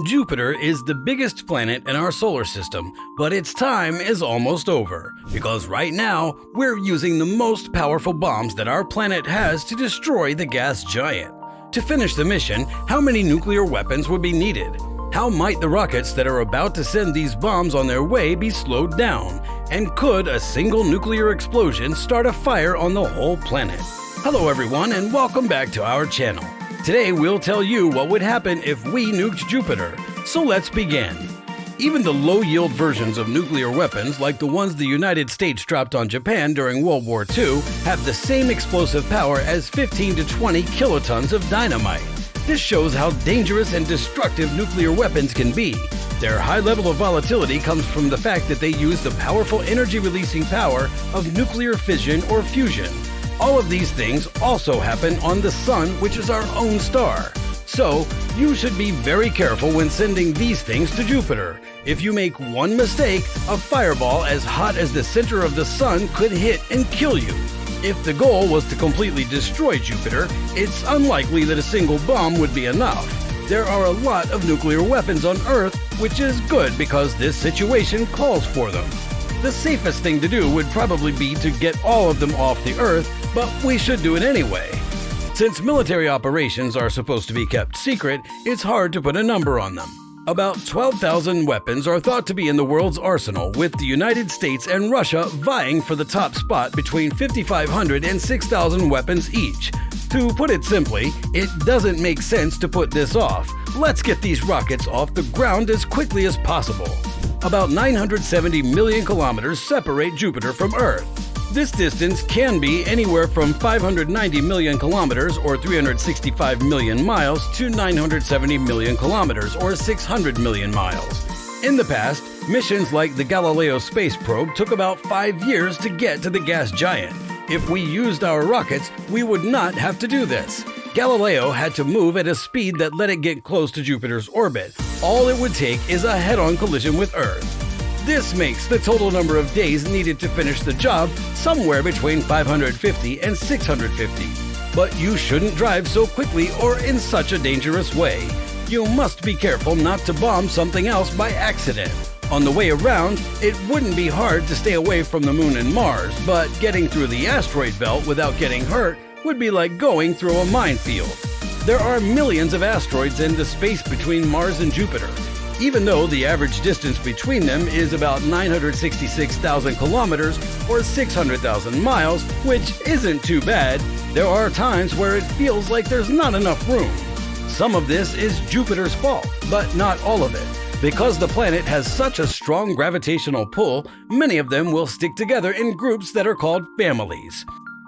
Jupiter is the biggest planet in our solar system, but its time is almost over, because right now we're using the most powerful bombs that our planet has to destroy the gas giant. To finish the mission, how many nuclear weapons would be needed? How might the rockets that are about to send these bombs on their way be slowed down? And could a single nuclear explosion start a fire on the whole planet? Hello everyone, and welcome back to our channel. Today we'll tell you what would happen if we nuked Jupiter. So let's begin. Even the low-yield versions of nuclear weapons, like the ones the United States dropped on Japan during World War II, have the same explosive power as 15 to 20 kilotons of dynamite. This shows how dangerous and destructive nuclear weapons can be. Their high level of volatility comes from the fact that they use the powerful energy-releasing power of nuclear fission or fusion. All of these things also happen on the Sun, which is our own star. So, you should be very careful when sending these things to Jupiter. If you make one mistake, a fireball as hot as the center of the Sun could hit and kill you. If the goal was to completely destroy Jupiter, it's unlikely that a single bomb would be enough. There are a lot of nuclear weapons on Earth, which is good because this situation calls for them. The safest thing to do would probably be to get all of them off the Earth, but we should do it anyway. Since military operations are supposed to be kept secret, it's hard to put a number on them. About 12,000 weapons are thought to be in the world's arsenal, with the United States and Russia vying for the top spot between 5,500 and 6,000 weapons each. To put it simply, it doesn't make sense to put this off. Let's get these rockets off the ground as quickly as possible. About 970 million kilometers separate Jupiter from Earth. This distance can be anywhere from 590 million kilometers or 365 million miles to 970 million kilometers or 600 million miles. In the past, missions like the Galileo space probe took about 5 years to get to the gas giant. If we used our rockets, we would not have to do this. Galileo had to move at a speed that let it get close to Jupiter's orbit. All it would take is a head-on collision with Earth. This makes the total number of days needed to finish the job somewhere between 550 and 650. But you shouldn't drive so quickly or in such a dangerous way. You must be careful not to bomb something else by accident. On the way around, it wouldn't be hard to stay away from the Moon and Mars, but getting through the asteroid belt without getting hurt would be like going through a minefield. There are millions of asteroids in the space between Mars and Jupiter. Even though the average distance between them is about 966,000 kilometers or 600,000 miles, which isn't too bad, there are times where it feels like there's not enough room. Some of this is Jupiter's fault, but not all of it. Because the planet has such a strong gravitational pull, many of them will stick together in groups that are called families.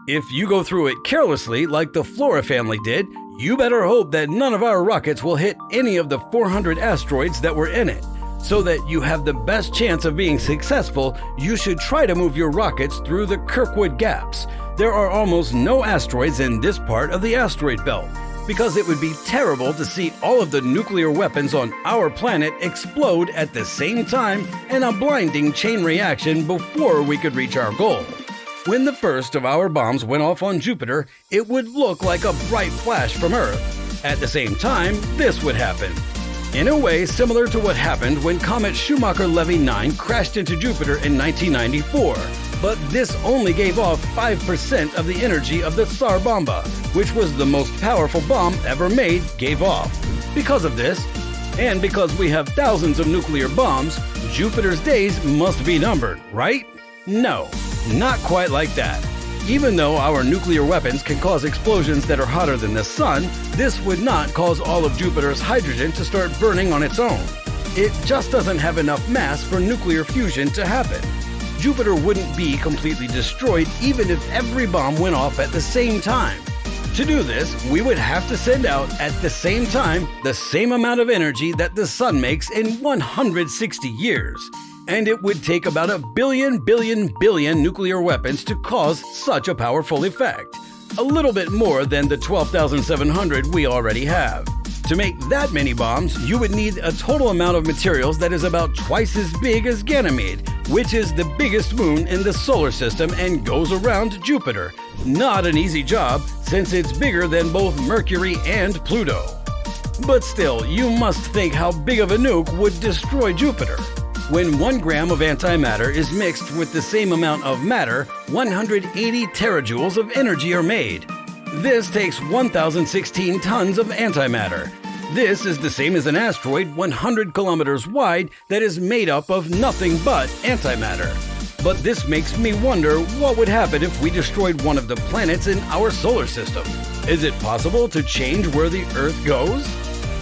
If you go through it carelessly, like the Flora family did, you better hope that none of our rockets will hit any of the 400 asteroids that were in it. So that you have the best chance of being successful, you should try to move your rockets through the Kirkwood gaps. There are almost no asteroids in this part of the asteroid belt, because it would be terrible to see all of the nuclear weapons on our planet explode at the same time in a blinding chain reaction before we could reach our goal. When the first of our bombs went off on Jupiter, it would look like a bright flash from Earth. At the same time, this would happen. In a way similar to what happened when comet Shoemaker Levy 9 crashed into Jupiter in 1994. But this only gave off 5% of the energy of the Tsar Bomba, which was the most powerful bomb ever made, gave off. Because of this, and because we have thousands of nuclear bombs, Jupiter's days must be numbered, right? No. Not quite like that. Even though our nuclear weapons can cause explosions that are hotter than the Sun, this would not cause all of Jupiter's hydrogen to start burning on its own. It just doesn't have enough mass for nuclear fusion to happen. Jupiter wouldn't be completely destroyed even if every bomb went off at the same time. To do this, we would have to send out at the same time the same amount of energy that the Sun makes in 160 years. And it would take about a billion nuclear weapons to cause such a powerful effect. A little bit more than the 12,700 we already have. To make that many bombs, you would need a total amount of materials that is about twice as big as Ganymede, which is the biggest moon in the solar system and goes around Jupiter. Not an easy job, since it's bigger than both Mercury and Pluto. But still, you must think how big of a nuke would destroy Jupiter. When 1 gram of antimatter is mixed with the same amount of matter, 180 terajoules of energy are made. This takes 1,016 tons of antimatter. This is the same as an asteroid 100 kilometers wide that is made up of nothing but antimatter. But this makes me wonder what would happen if we destroyed one of the planets in our solar system. Is it possible to change where the Earth goes?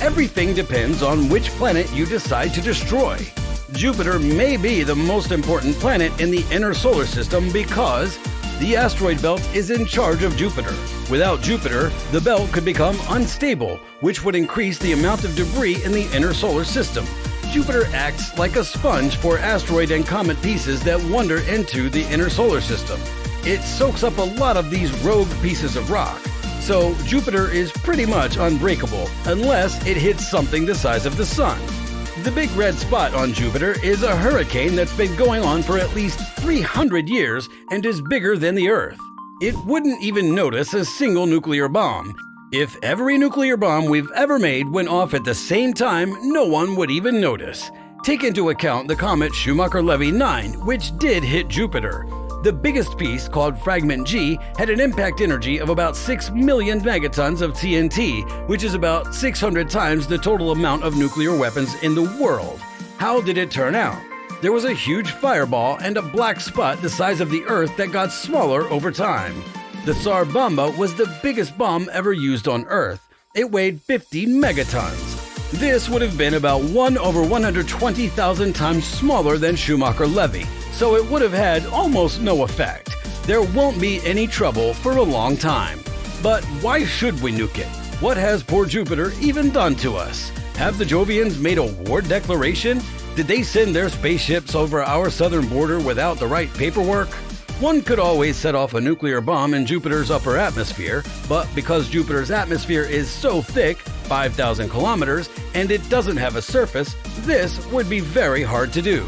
Everything depends on which planet you decide to destroy. Jupiter may be the most important planet in the inner solar system because the asteroid belt is in charge of Jupiter. Without Jupiter, the belt could become unstable, which would increase the amount of debris in the inner solar system. Jupiter acts like a sponge for asteroid and comet pieces that wander into the inner solar system. It soaks up a lot of these rogue pieces of rock. So Jupiter is pretty much unbreakable unless it hits something the size of the Sun. The big red spot on Jupiter is a hurricane that's been going on for at least 300 years and is bigger than the Earth. It wouldn't even notice a single nuclear bomb. If every nuclear bomb we've ever made went off at the same time, no one would even notice. Take into account the comet Shoemaker-Levy 9, which did hit Jupiter. The biggest piece, called Fragment G, had an impact energy of about 6 million megatons of TNT, which is about 600 times the total amount of nuclear weapons in the world. How did it turn out? There was a huge fireball and a black spot the size of the Earth that got smaller over time. The Tsar Bomba was the biggest bomb ever used on Earth. It weighed 50 megatons. This would have been about 1 over 120,000 times smaller than Shoemaker-Levy, so it would have had almost no effect. There won't be any trouble for a long time. But why should we nuke it? What has poor Jupiter even done to us? Have the Jovians made a war declaration? Did they send their spaceships over our southern border without the right paperwork? One could always set off a nuclear bomb in Jupiter's upper atmosphere, but because Jupiter's atmosphere is so thick, 5,000 kilometers, and it doesn't have a surface, this would be very hard to do.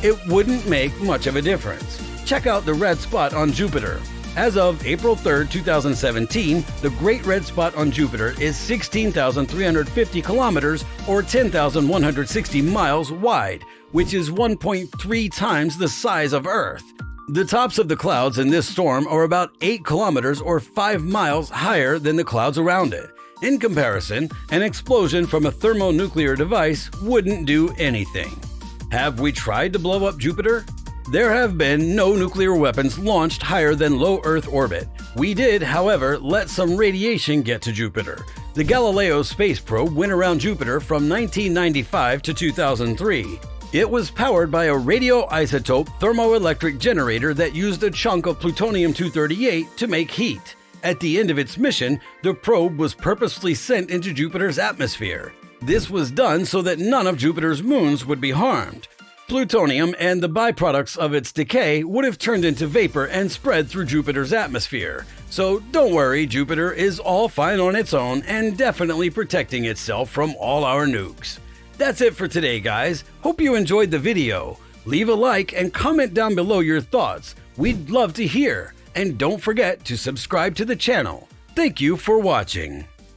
It wouldn't make much of a difference. Check out the red spot on Jupiter. As of April 3, 2017, the Great Red Spot on Jupiter is 16,350 kilometers or 10,160 miles wide, which is 1.3 times the size of Earth. The tops of the clouds in this storm are about 8 kilometers or 5 miles higher than the clouds around it. In comparison, an explosion from a thermonuclear device wouldn't do anything. Have we tried to blow up Jupiter? There have been no nuclear weapons launched higher than low Earth orbit. We did, however, let some radiation get to Jupiter. The Galileo space probe went around Jupiter from 1995 to 2003. It was powered by a radioisotope thermoelectric generator that used a chunk of plutonium-238 to make heat. At the end of its mission, the probe was purposely sent into Jupiter's atmosphere. This was done so that none of Jupiter's moons would be harmed. Plutonium and the byproducts of its decay would have turned into vapor and spread through Jupiter's atmosphere. So don't worry, Jupiter is all fine on its own and definitely protecting itself from all our nukes. That's it for today, guys. Hope you enjoyed the video. Leave a like and comment down below your thoughts. We'd love to hear. And don't forget to subscribe to the channel. Thank you for watching.